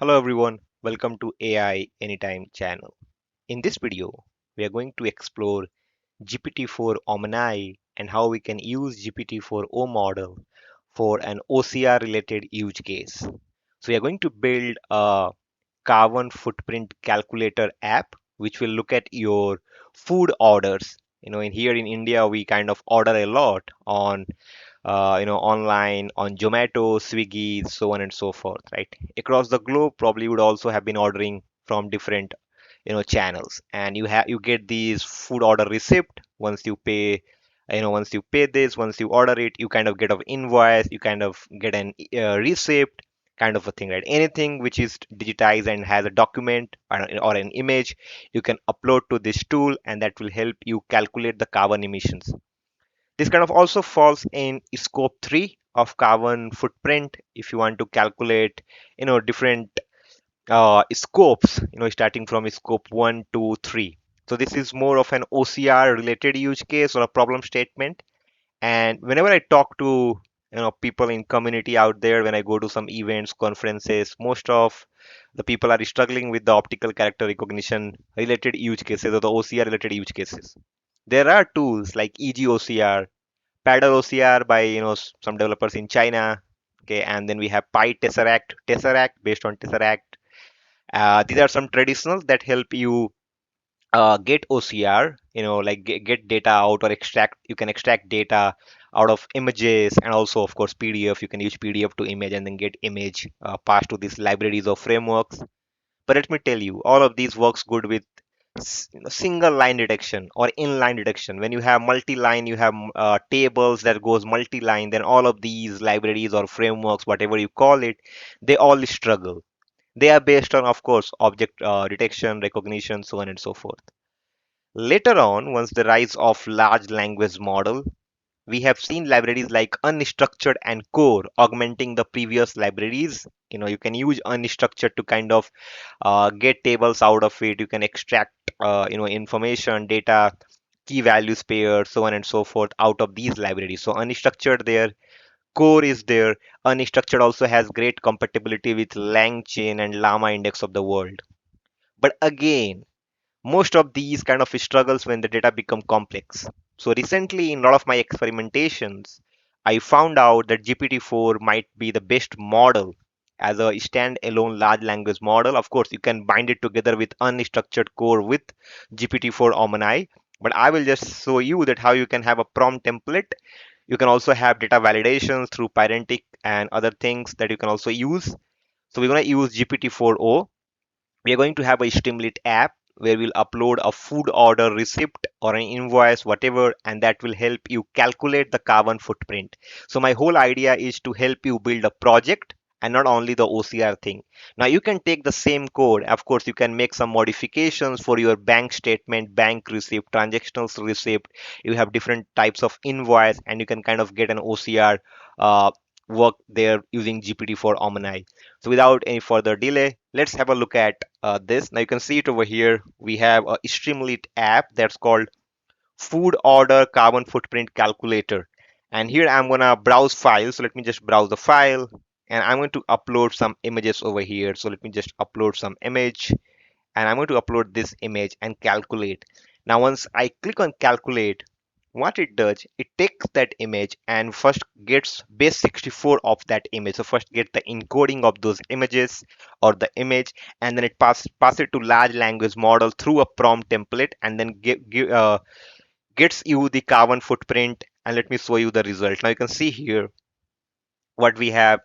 Hello everyone, welcome to AI Anytime channel. In this video, we are going to explore GPT-4 OpenAI and how we can use GPT-4o model for an OCR related use case. So we are going to build a carbon footprint calculator app which will look at your food orders. In here in India, we kind of order a lot on online on Zomato, Swiggy, so on and so forth, right? Across the globe, probably you would also have been ordering from different, channels, and you get these food order receipt once you pay. Once you order it, you kind of get an invoice, you kind of get an receipt, kind of a thing, right? Anything which is digitized and has a document or an image, you can upload to this tool, and that will help you calculate the carbon emissions. This kind of also falls in scope 3 of carbon footprint if you want to calculate, different scopes, starting from scope 1, 2, 3. So this is more of an OCR related use case or a problem statement. And whenever I talk to, people in community out there, when I go to some events, conferences, most of the people are struggling with the optical character recognition related use cases or the OCR related use cases. There are tools like EGOCR, Paddle OCR by some developers in China. Okay, and then we have Tesseract based on Tesseract. These are some traditionals that help you get OCR. Like get data out or extract. You can extract data out of images, and also of course PDF. You can use PDF to image and then get image passed to these libraries or frameworks. But let me tell you, all of these works good with single line detection or inline detection. When you have multi-line, you have tables that goes multi-line, then all of these libraries or frameworks, whatever you call it, they all struggle. They are based on, of course, object detection, recognition, so on and so forth. Later on, once the rise of large language model, we have seen libraries like unstructured and core augmenting the previous libraries. You can use unstructured to kind of get tables out of it. You can extract information, data, key values pairs, so on and so forth out of these libraries. So unstructured there, core is there. Unstructured also has great compatibility with LangChain and Llama index of the world. But again, most of these kind of struggles when the data become complex. So recently, in a lot of my experimentations, I found out that GPT-4 might be the best model as a standalone large language model. Of course, you can bind it together with unstructured core with GPT-4 OpenAI, but I will just show you that how you can have a prompt template. You can also have data validations through Pyrentic and other things that you can also use. So we're going to use GPT-4o. We are going to have a Streamlit app where we'll upload a food order receipt or an invoice, whatever, and that will help you calculate the carbon footprint. So my whole idea is to help you build a project and not only the OCR thing. Now you can take the same code. Of course, you can make some modifications for your bank statement, bank receipt, transactional receipt. You have different types of invoice, and you can kind of get an OCR work there using GPT-4 OpenAI. So without any further delay, let's have a look at this. Now you can see it over here. We have a Streamlit app that's called Food Order Carbon Footprint Calculator. And here I'm gonna browse files. So let me just browse the file, and I'm going to upload some images over here. So let me just upload some image, and I'm going to upload this image and calculate. Now once I click on calculate, what it does, it takes that image and first gets base 64 of that image. So first get the encoding of those images or the image, and then it pass it to large language model through a prompt template, and then gets you the carbon footprint. And let me show you the result. Now you can see here what we have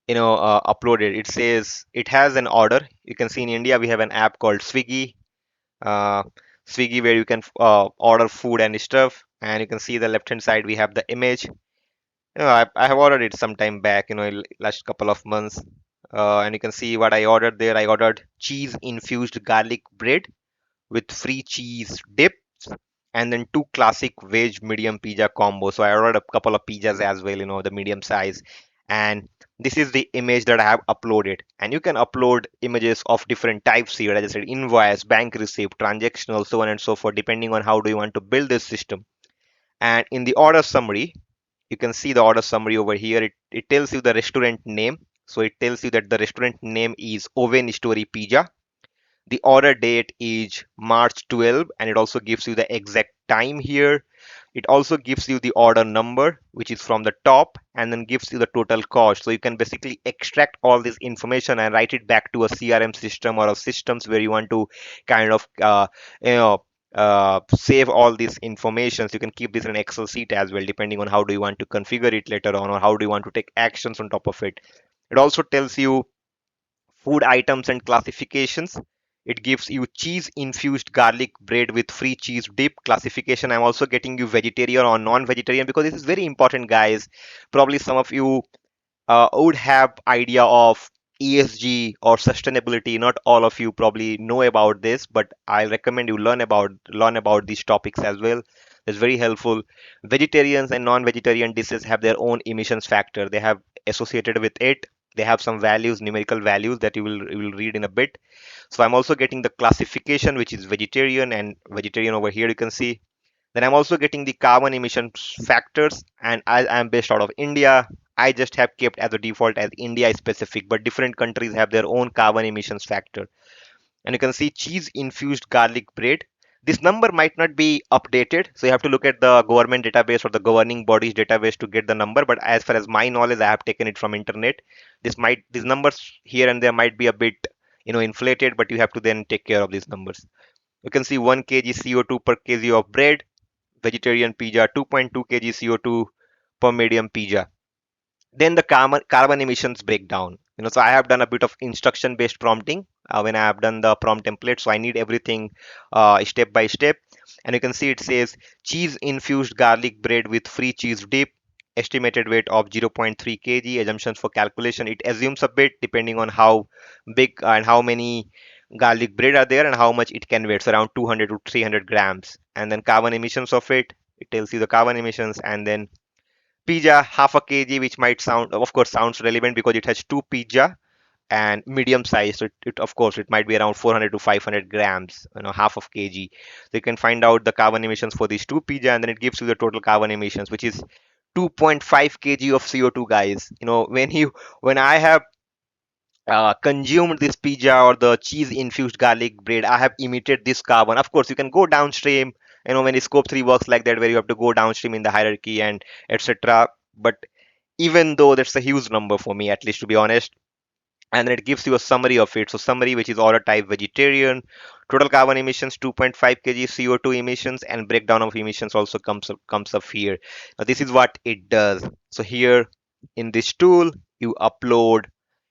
uploaded. It says it has an order. You can see in India we have an app called uh, Swiggy, where you can order food and stuff. And you can see the left hand side we have the image. I have ordered it some time back, last couple of months. And you can see what I ordered there. I ordered cheese infused garlic bread with free cheese dip, and then two classic veg medium pizza combo. So I ordered a couple of pizzas as well, the medium size. And this is the image that I have uploaded. And you can upload images of different types here. As I said, invoice, bank receipt, transactional, so on and so forth, depending on how do you want to build this system. And in the order summary, you can see the order summary over here. It tells you the restaurant name. So it tells you that the restaurant name is Oven Story Pizza. The order date is March 12, and it also gives you the exact time here. It also gives you the order number, which is from the top, and then gives you the total cost. So you can basically extract all this information and write it back to a CRM system or a systems where you want to kind of you know save all these informations. You can keep this in an Excel sheet as well, depending on how do you want to configure it later on, or how do you want to take actions on top of it. It also tells you food items and classifications. It gives you cheese infused garlic bread with free cheese dip classification. I'm also getting you vegetarian or non-vegetarian because this is very important, guys. Probably some of you would have idea of ESG or sustainability. Not all of you probably know about this, but I recommend you learn about these topics as well. It's very helpful. Vegetarians and non-vegetarian dishes have their own emissions factor. They have associated with it. They have some values, numerical values that you will read in a bit. So I'm also getting the classification, which is vegetarian and vegetarian over here. You can see then I'm also getting the carbon emissions factors, and as I'm based out of India, I just have kept as a default as India specific, but different countries have their own carbon emissions factor. And you can see cheese infused garlic bread. This number might not be updated, so you have to look at the government database or the governing bodies database to get the number. But as far as my knowledge, I have taken it from internet. These numbers here and there might be a bit inflated, but you have to then take care of these numbers. You can see 1 kg CO2 per kg of bread, vegetarian pizza, 2.2 kg CO2 per medium pizza. Then the carbon emissions breakdown. So I have done a bit of instruction based prompting when I have done the prompt template. So I need everything step by step. And you can see it says cheese infused garlic bread with free cheese dip, estimated weight of 0.3 kg, assumptions for calculation. It assumes a bit depending on how big and how many garlic bread are there and how much it can weigh. So around 200 to 300 grams. And then carbon emissions of it tells you the carbon emissions. And then pizza half a kg, which might sound, of course, sounds relevant because it has two pizza and medium size. So it of course it might be around 400 to 500 grams, half of kg. So you can find out the carbon emissions for these two pizza, and then it gives you the total carbon emissions, which is 2.5 kg of CO2, guys. When I have consumed this pizza or the cheese infused garlic bread, I have emitted this carbon. Of course, you can go downstream, when scope 3 works like that, where you have to go downstream in the hierarchy and etc. But even though that's a huge number for me, at least to be honest, and then it gives you a summary of it. So summary, which is order type vegetarian, total carbon emissions 2.5 kg CO2 emissions, and breakdown of emissions also comes up here. Now this is what it does. So here in this tool, you upload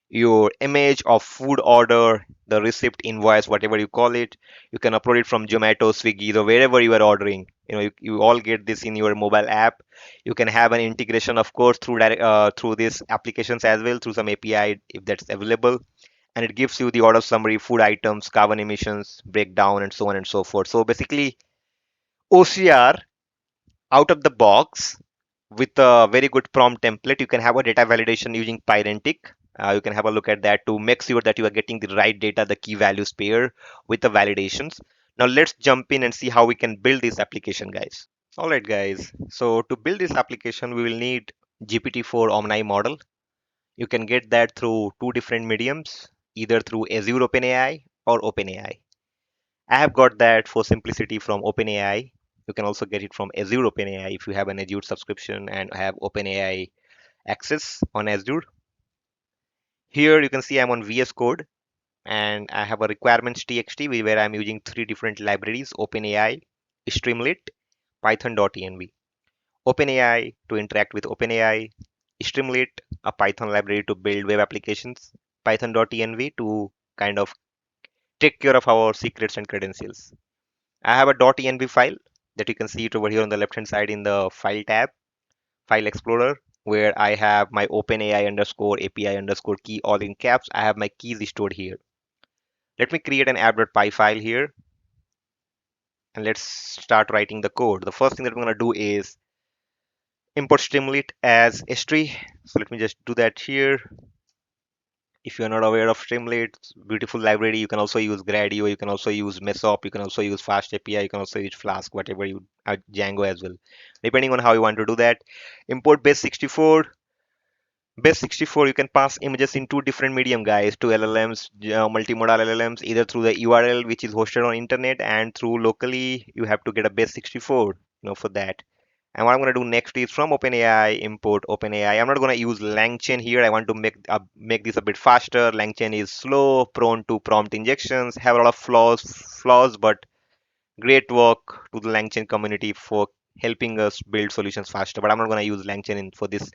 your image of food order, the receipt, invoice, whatever you call it. You can upload it from Zomato, Swiggy, or wherever you are ordering. You all get this in your mobile app. You can have an integration, of course, through these applications as well, through some API if that's available. And it gives you the order summary, food items, carbon emissions, breakdown, and so on and so forth. So basically, OCR out of the box with a very good prompt template. You can have a data validation using Pyrentic. You can have a look at that to make sure that you are getting the right data, the key values pair with the validations. Now let's jump in and see how we can build this application, guys. All right, guys. So to build this application, we will need GPT-4 Omni model. You can get that through two different mediums, either through Azure OpenAI or OpenAI. I have got that for simplicity from OpenAI. You can also get it from Azure OpenAI if you have an Azure subscription and have OpenAI access on Azure. Here you can see I'm on VS Code and I have a requirements txt where I'm using three different libraries: OpenAI, Streamlit, Python.env. OpenAI to interact with OpenAI, Streamlit, a Python library to build web applications, Python.env to kind of take care of our secrets and credentials. I have a .env file that you can see it over here on the left hand side in the file tab, file explorer, where I have my OpenAI underscore API underscore key all in caps. I have my keys stored here. Let me create an app.py file here and let's start writing the code. The first thing that I'm going to do is import Streamlit as S3. So let me just do that here. If you're not aware of Streamlit, beautiful library. You can also use Gradio, you can also use Mesop, you can also use Fast API, you can also use Flask, whatever you Django as well, depending on how you want to do that. Import base 64. Base 64, you can pass images in two different medium, guys, to LLMs, multimodal LLMs, either through the URL which is hosted on internet and through locally you have to get a base 64, for that. And what I'm going to do next is from OpenAI import OpenAI. I'm not going to use LangChain here. I want to make this a bit faster. LangChain is slow, prone to prompt injections, have a lot of flaws, but great work to the LangChain community for helping us build solutions faster. But I'm not going to use LangChain for this.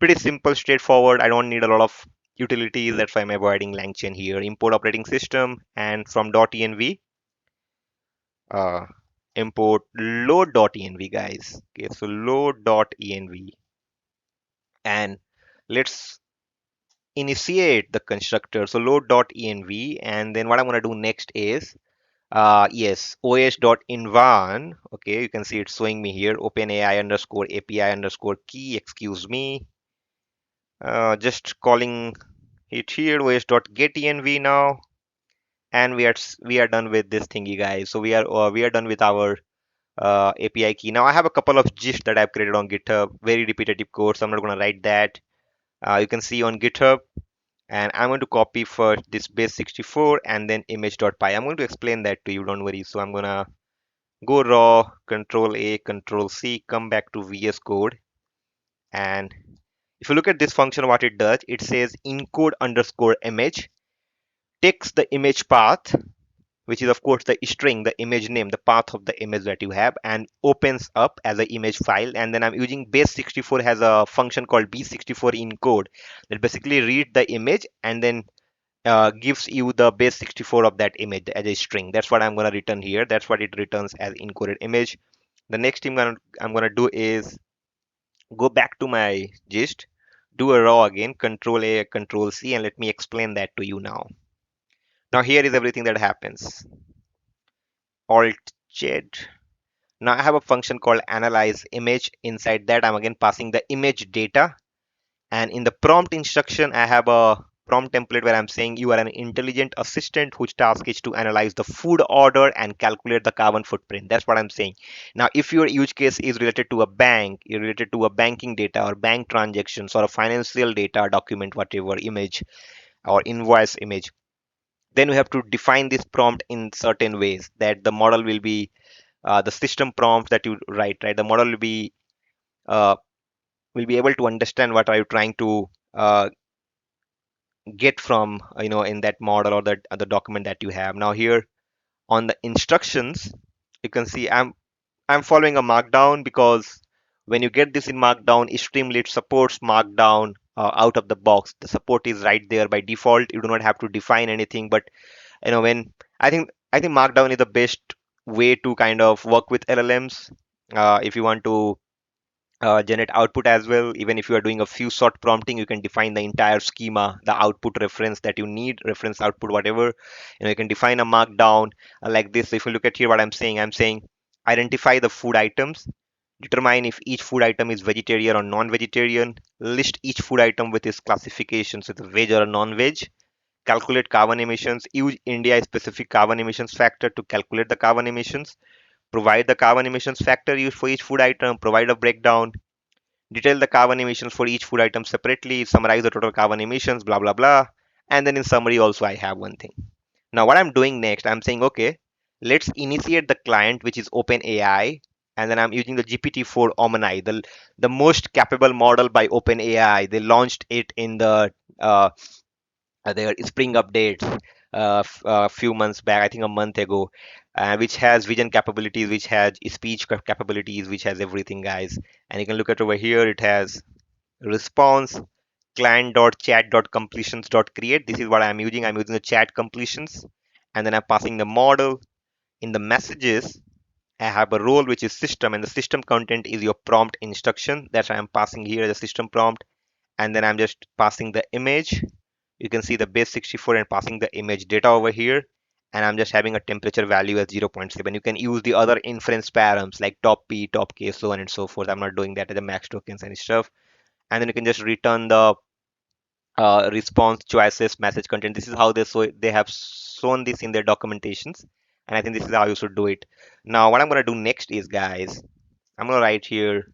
Pretty simple, straightforward. I don't need a lot of utilities. That's why I'm avoiding LangChain here. Import operating system and from .env, uh, import load.env, guys. Okay, so load.env, and let's initiate the constructor. So load.env, and then what I'm going to do next is yes, os.envan. Okay, you can see it's showing me here OpenAI underscore API underscore key. Excuse me. Just calling it here os.getEnv now, and we are done with this thingy, guys. So we are done with our API key. Now I have a couple of gist that I've created on GitHub. Very repetitive code, so I'm not going to write that. You can see on GitHub, and I'm going to copy for this base 64 and then image.py. I'm going to explain that to you. Don't worry. So I'm gonna go raw, Control A, Control C, come back to VS Code, and if you look at this function, what it does, it says encode underscore image, takes the image path, which is of course the string, the image name, the path of the image that you have, and opens up as an image file. And then I'm using base 64 has a function called b64 encode that basically read the image and then gives you the base 64 of that image as a string. That's what I'm going to return here. That's what it returns as encoded image. The next thing I'm gonna do is go back to my gist, do a raw again, Control A, Control C, and let me explain that to you now. Now here is everything that happens. Alt Z. Now I have a function called analyze image. Inside that, I'm again passing the image data. And in the prompt instruction, I have a prompt template where I'm saying you are an intelligent assistant whose task is to analyze the food order and calculate the carbon footprint. That's what I'm saying. Now, if your use case is related to a bank, you're related to a banking data or bank transactions or a financial data document, whatever image or invoice image, then we have to define this prompt in certain ways that the model will be the system prompt that you write, right? The model uh, will be able to understand what are you trying to get from in that model or that the document that you have. Now here on the instructions, you can see I'm following a markdown because when you get this in markdown, Streamlit supports markdown out of the box. The support is right there by default. You do not have to define anything. But when I think markdown is the best way to kind of work with LLMs. If you want to generate output as well. Even if you are doing a few sort prompting, you can define the entire schema, the output reference that you need, reference output, whatever. You can define a markdown like this. If you look at here, what I'm saying, identify the food items, determine if each food item is vegetarian or non-vegetarian, list each food item with its classifications, with veg or non-veg, calculate carbon emissions, use India specific carbon emissions factor to calculate the carbon emissions, provide the carbon emissions factor used for each food item, provide a breakdown, detail the carbon emissions for each food item separately, summarize the total carbon emissions, blah, blah, blah. And then in summary, also, I have one thing. Now, what I'm doing next, I'm saying, okay, let's initiate the client, which is OpenAI. And then I'm using the GPT-4 Omni, the most capable model by OpenAI. They launched it in their spring updates a few months back, I think a month ago, which has vision capabilities, which has speech capabilities, which has everything, guys. And you can look at over here, it has response client.chat.completions.create. This is what I'm using. I'm using the chat completions, and then I'm passing the model. In the messages, I have a role which is system, and the system content is your prompt instruction. That's why I'm passing here the system prompt, and then I'm just passing the image. You can see the base 64 and passing the image data over here, and I'm just having a temperature value as 0.7. You can use the other inference params like top P, top K, so on and so forth. I'm not doing that as the max tokens and stuff. And then you can just return the response choices message content. This is how they have shown this in their documentations, and I think this is how you should do it. Now what I'm going to do next is, guys, I'm going to write here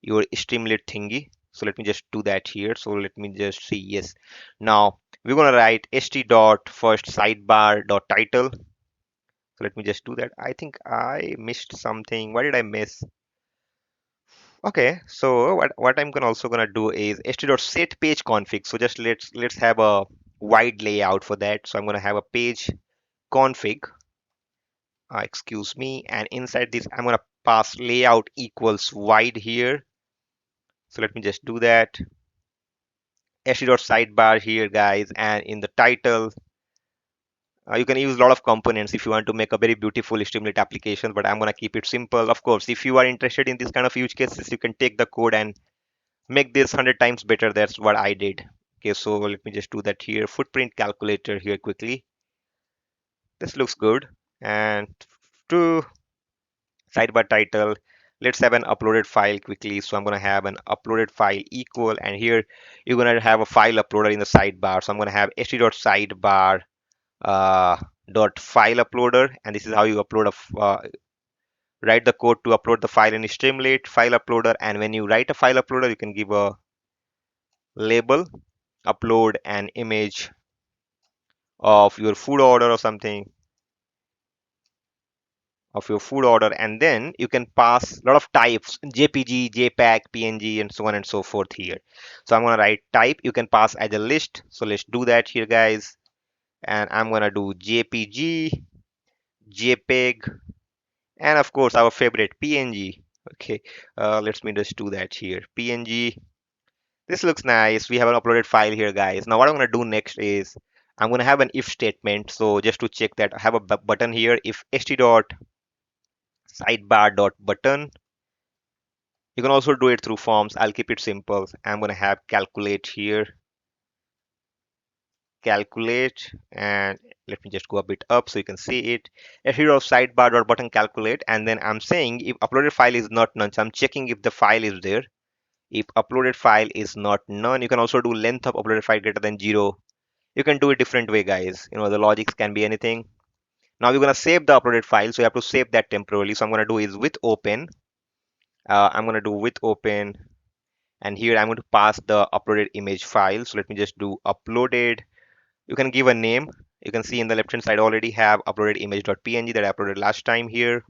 your Streamlit thingy. So let me just do that here. So let me just see. Yes. Now we're gonna write st dot first sidebar dot title. So let me just do that. I think I missed something. What did I miss? Okay, so what I'm gonna also gonna do is st.set page config. So just let's have a wide layout for that. So I'm gonna have a page config, excuse me, and inside this I'm gonna pass layout equals wide here. So let me just do that. st.sidebar here, guys, and in the title, you can use a lot of components if you want to make a very beautiful Streamlit application, but I'm gonna keep it simple. Of course, if you are interested in this kind of use cases, you can take the code and make this 100 times better. That's what I did. Okay, so let me just do that here. Footprint calculator here quickly. This looks good. And to sidebar title, let's have an uploaded file quickly. So I'm going to have an uploaded file equal, and here you're going to have a file uploader in the sidebar. So I'm going to have st.sidebar uh, dot file uploader, and this is how you upload write the code to upload the file in Streamlit file uploader. And when you write a file uploader, you can give a label, upload an image of your food order or something, of your food order, and then you can pass a lot of types: jpg, jpeg, png, and so on and so forth here. So I'm going to write type, you can pass as a list. So let's do that here, guys. And I'm going to do jpg, jpeg, and of course our favorite png. Okay, let's me just do that here. Png. This looks nice. We have an uploaded file here, guys. Now what I'm going to do next is I'm going to have an if statement. So just to check that, I have a button here. If st dot sidebar dot button. You can also do it through forms. I'll keep it simple. I'm going to have calculate here. Calculate, and let me just go a bit up so you can see it. Here of sidebar dot button calculate, and then I'm saying if uploaded file is not none. So I'm checking if the file is there. If uploaded file is not none, you can also do length of uploaded file greater than 0. You can do it different way, guys. The logics can be anything. Now we're going to save the uploaded file, so you have to save that temporarily. So I'm going to do is with open. I'm going to do with open, and here I'm going to pass the uploaded image file. So let me just do uploaded. You can give a name. You can see in the left hand side already have uploaded image.png that I uploaded last time here.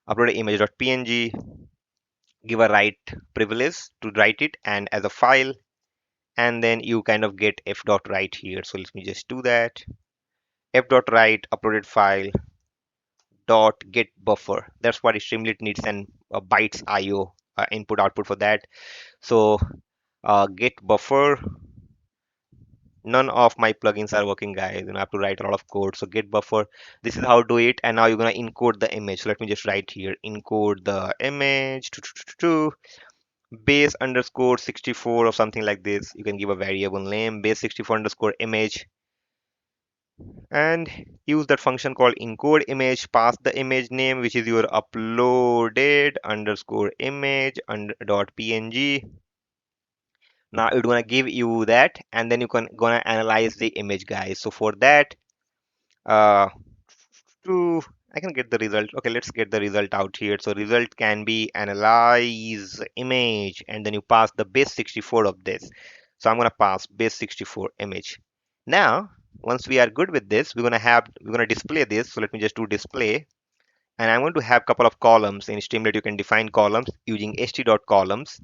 Uploaded image.png. Give a write privilege to write it and as a file, and then you kind of get f.write here. So let me just do that. F.write uploaded file dot get buffer. That's what Streamlit needs, and bytes IO input output for that. So get buffer. None of my plugins are working, guys. I have to write a lot of code. So get buffer. This is how to do it. And now you're gonna encode the image. So let me just write here. Encode the image to base underscore 64 or something like this. You can give a variable name, base 64 underscore image, and use that function called encode image. Pass the image name, which is your uploaded underscore image dot png. Now it's gonna give you that, and then you can gonna analyze the image, guys. So for that, uh to I can get the result. Okay, let's get the result out here. So result can be analyze image, and then you pass the base 64 of this. So I'm gonna pass base 64 image. Now once we are good with this, we're gonna display this. So let me just do display, and I'm going to have a couple of columns. In Streamlit you can define columns using st.columns,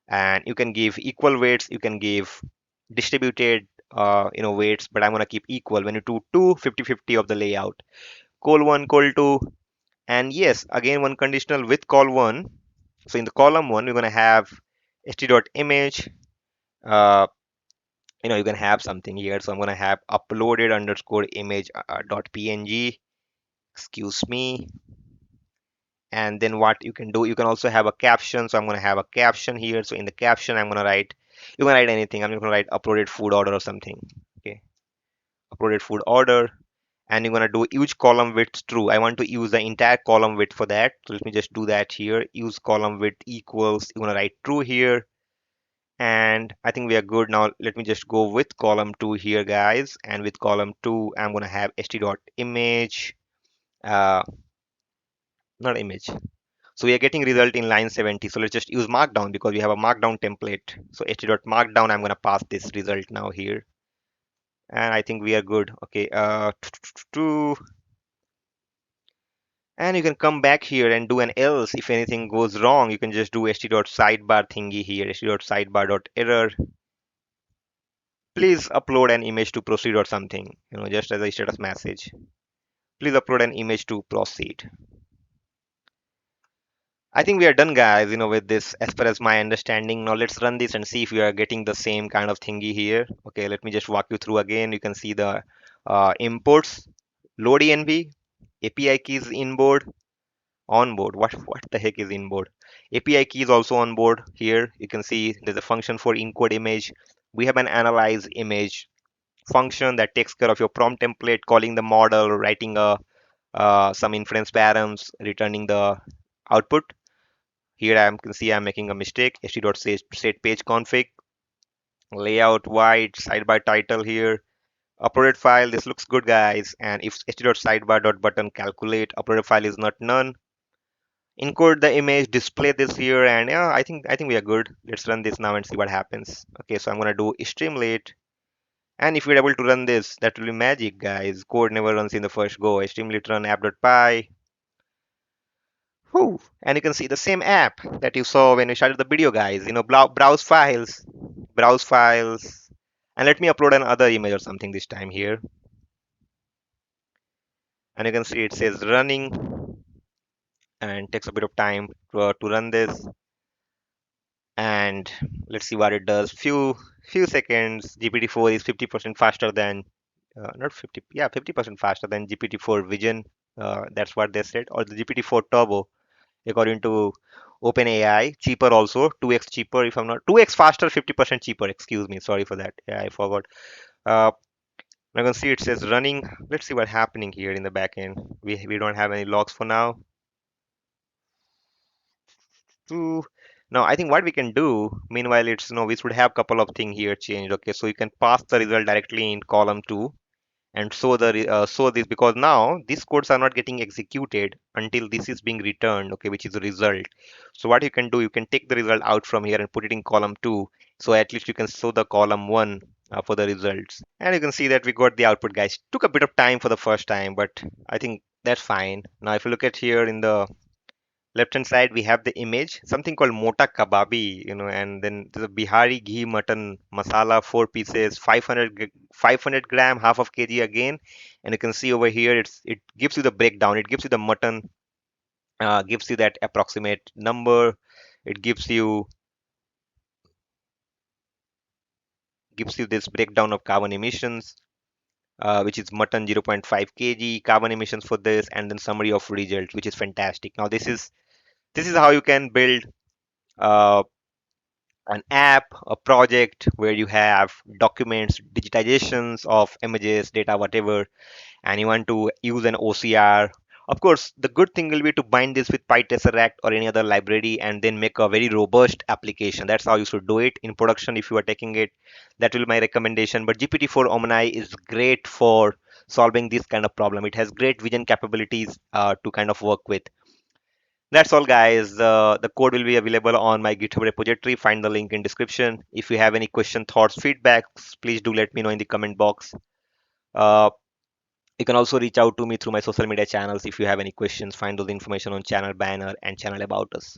and you can give equal weights, you can give distributed weights, but I'm going to keep equal when you do 50-50 of the layout. Col1, col2, and yes, again one conditional with col1. So in the column 1 we're going to have st.image. You can have something here. So I'm going to have uploaded underscore image dot png, excuse me. And then what you can do, you can also have a caption. So I'm going to have a caption here. So in the caption I'm going to write, you can write anything. I'm going to write uploaded food order or something. Okay, uploaded food order. And you're going to do use column width true. I want to use the entire column width for that. So let me just do that here. Use column width equals, you're going to write true here. And I think we are good. Now let me just go with column 2 here, guys. And with column 2 I'm going to have st.image, not image, So we are getting result in line 70. So let's just use markdown because we have a markdown template. So ht.markdown, I'm going to pass this result now here. And I think we are good. Okay. And you can come back here and do an else. If anything goes wrong, you can just do ht.sidebar thingy here, ht.sidebar.error. Please upload an image to proceed or something, just as a status message. Please upload an image to proceed. I think we are done, guys, with this as far as my understanding. Now let's run this and see if we are getting the same kind of thingy here. Okay, let me just walk you through again. You can see the imports, load env, API keys inboard, onboard. What the heck is inboard? API key is also on board here. You can see there's a function for encode image. We have an analyze image function that takes care of your prompt template, calling the model, writing some inference params, returning the output. Here I can see I'm making a mistake. ht.set page config, layout white, sidebar title here, uploaded file. This looks good, guys. And if ht.sidebar.button calculate, uploaded file is not none. Encode the image, display this here, and yeah, I think we are good. Let's run this now and see what happens. Okay, so I'm gonna do Streamlit, and if we're able to run this, that will be magic, guys. Code never runs in the first go. Streamlit run app.py. Whew. And you can see the same app that you saw when we started the video, guys. Browse files, and let me upload another image or something this time here. And you can see it says running, and takes a bit of time to run this. And let's see what it does. Few seconds. GPT-4 is 50% faster than not 50, yeah, 50% faster than GPT-4 Vision. That's what they said, or the GPT-4 Turbo, according to OpenAI. Cheaper also, 2x cheaper if I'm not 2x faster, 50% cheaper. Excuse me, sorry for that. Yeah, I forgot. Uh, I can see it says running. Let's see what's happening here in the back end. We don't have any logs for now. to Now I think what we can do meanwhile, it's we should have couple of things here changed. Okay, so you can pass the result directly in column 2 and show this, because now these codes are not getting executed until this is being returned, okay, which is the result. So what you can do, you can take the result out from here and put it in column 2, so at least you can show the column 1 for the results. And you can see that we got the output, guys. Took a bit of time for the first time, but I think that's fine. Now if you look at here in the left hand side, we have the image, something called mota kababi, and then the Bihari ghee mutton masala, 4 pieces, 500 gram, half of kg again. And you can see over here, it gives you the breakdown. It gives you the mutton, gives you that approximate number. It gives you this breakdown of carbon emissions, which is mutton 0.5 kg, carbon emissions for this, and then summary of results, which is fantastic. Now this is how you can build uh, an app, a project where you have documents, digitizations of images, data, whatever, and you want to use an OCR. Of course, the good thing will be to bind this with PyTesseract or any other library and then make a very robust application. That's how you should do it in production if you are taking it. That will be my recommendation. But GPT-4 Omni is great for solving this kind of problem. It has great vision capabilities to kind of work with. That's all, guys. The code will be available on my GitHub repository. Find the link in description. If you have any question, thoughts, feedbacks, please do let me know in the comment box. Uh, you can also reach out to me through my social media channels if you have any questions. Find those information on channel banner and channel about us.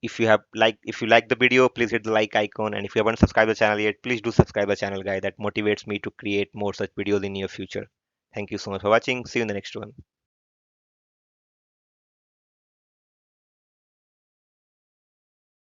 If you like the video, please hit the like icon. And if you haven't subscribed the channel yet, please do subscribe the channel, guys. That motivates me to create more such videos in near future. Thank you so much for watching. See you in the next one.